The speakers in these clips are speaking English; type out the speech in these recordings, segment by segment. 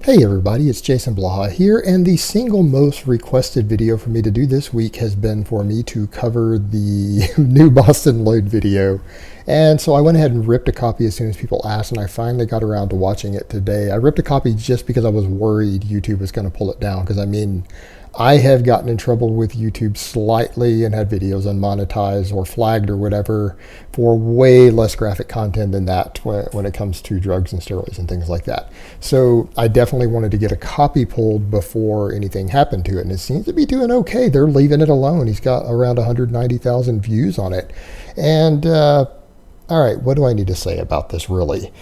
Hey everybody, it's Jason Blaha here, and the single most requested video for me to do this week has been for me to cover the new Bostin Loyd video. And so I went ahead and ripped a copy as soon as people asked, and I finally got around to watching it today. I ripped a copy just because I was worried YouTube was going to pull it down, because I have gotten in trouble with YouTube slightly and had videos unmonetized or flagged or whatever for way less graphic content than that when it comes to drugs and steroids and things like that. So I definitely wanted to get a copy pulled before anything happened to it, and it seems to be doing okay. They're leaving it alone. He's got around 190,000 views on it. And all right, what do I need to say about this really?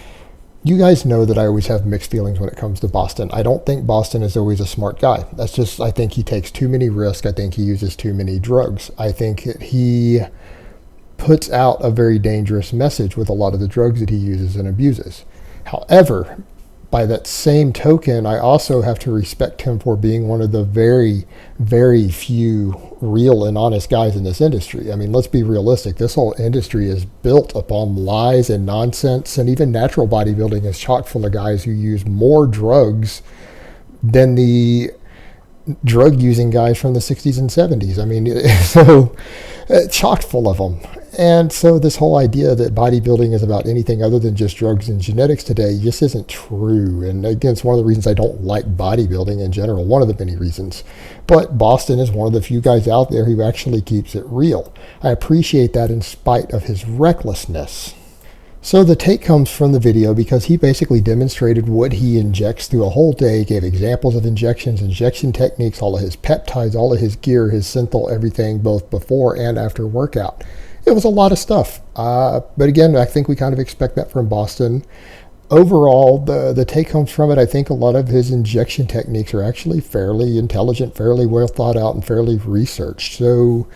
You guys know that I always have mixed feelings when it comes to Bostin. I don't think Bostin is always a smart guy. I think he takes too many risks. I think he uses too many drugs. I think that he puts out a very dangerous message with a lot of the drugs that he uses and abuses. However, by that same token, I also have to respect him for being one of the very, very few real and honest guys in this industry. I mean, let's be realistic. This whole industry is built upon lies and nonsense, and even natural bodybuilding is chock full of guys who use more drugs than the drug-using guys from the 60s and 70s. I mean, so chock full of them. And so this whole idea that bodybuilding is about anything other than just drugs and genetics today just isn't true. And again, it's one of the reasons I don't like bodybuilding in general, one of the many reasons. But Bostin is one of the few guys out there who actually keeps it real. I appreciate that in spite of his recklessness. So the take comes from the video because he basically demonstrated what he injects through a whole day, gave examples of injections, injection techniques, all of his peptides, all of his gear, his synthol, everything, both before and after workout. It was a lot of stuff. But again, I think we kind of expect that from Bostin. Overall, the take homes from it, I think a lot of his injection techniques are actually fairly intelligent, fairly well thought out, and fairly researched. So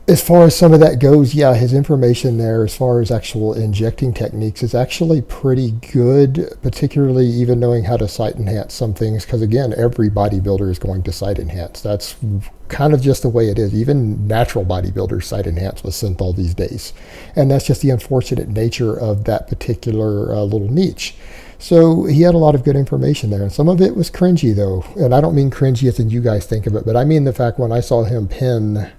as far as some of that goes, yeah, his information there as far as actual injecting techniques is actually pretty good, particularly even knowing how to site enhance some things, because again, every bodybuilder is going to site enhance. That's kind of just the way it is. Even natural bodybuilders site enhance with synthol these days. And that's just the unfortunate nature of that particular little niche. So he had a lot of good information there, and some of it was cringy though. And I don't mean cringy as in you guys think of it, but I mean the fact when I saw him pin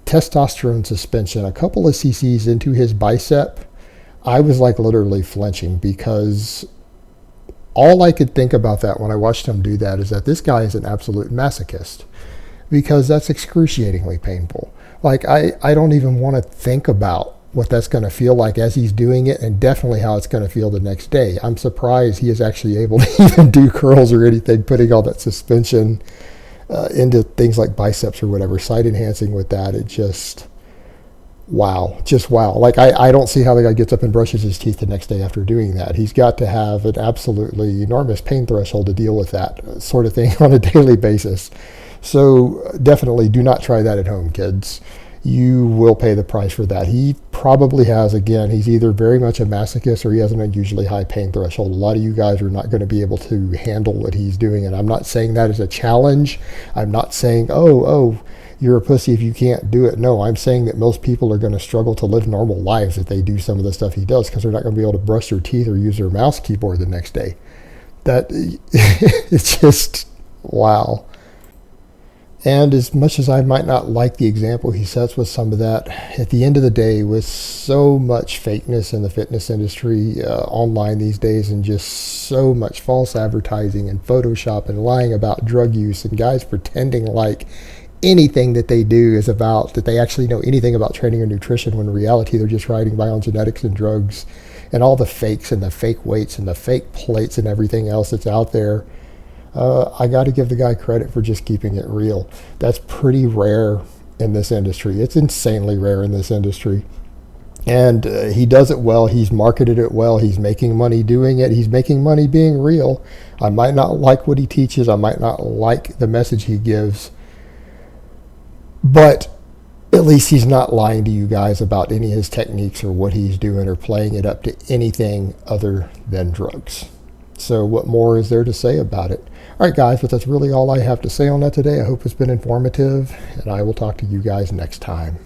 testosterone suspension a couple of cc's into his bicep, I was like literally flinching, because all I could think about that when I watched him do that is that this guy is an absolute masochist, because that's excruciatingly painful. Like I don't even want to think about what that's going to feel like as he's doing it, and definitely how it's going to feel the next day. I'm surprised he is actually able to even do curls or anything, putting all that suspension into things like biceps or whatever, site enhancing with that. It just wow. Like I don't see how the guy gets up and brushes his teeth the next day after doing that. He's got to have an absolutely enormous pain threshold to deal with that sort of thing on a daily basis. So definitely do not try that at home, kids. You will pay the price for that. He probably has, again, he's either very much a masochist or he has an unusually high pain threshold. A lot of you guys are not going to be able to handle what he's doing. And I'm not saying that as a challenge. I'm not saying, oh, you're a pussy if you can't do it. No, I'm saying that most people are going to struggle to live normal lives if they do some of the stuff he does, because they're not going to be able to brush their teeth or use their mouse keyboard the next day. That it's just wow. And as much as I might not like the example he sets with some of that, at the end of the day, with so much fakeness in the fitness industry online these days, and just so much false advertising and Photoshop and lying about drug use, and guys pretending like anything that they do is about, that they actually know anything about training or nutrition, when in reality they're just riding by on genetics and drugs and all the fakes and the fake weights and the fake plates and everything else that's out there. I got to give the guy credit for just keeping it real. That's pretty rare in this industry. It's insanely rare in this industry. And he does it well. He's marketed it well. He's making money doing it. He's making money being real. I might not like what he teaches. I might not like the message he gives. But at least he's not lying to you guys about any of his techniques or what he's doing, or playing it up to anything other than drugs. So what more is there to say about it? All right, guys, but that's really all I have to say on that today. I hope it's been informative, and I will talk to you guys next time.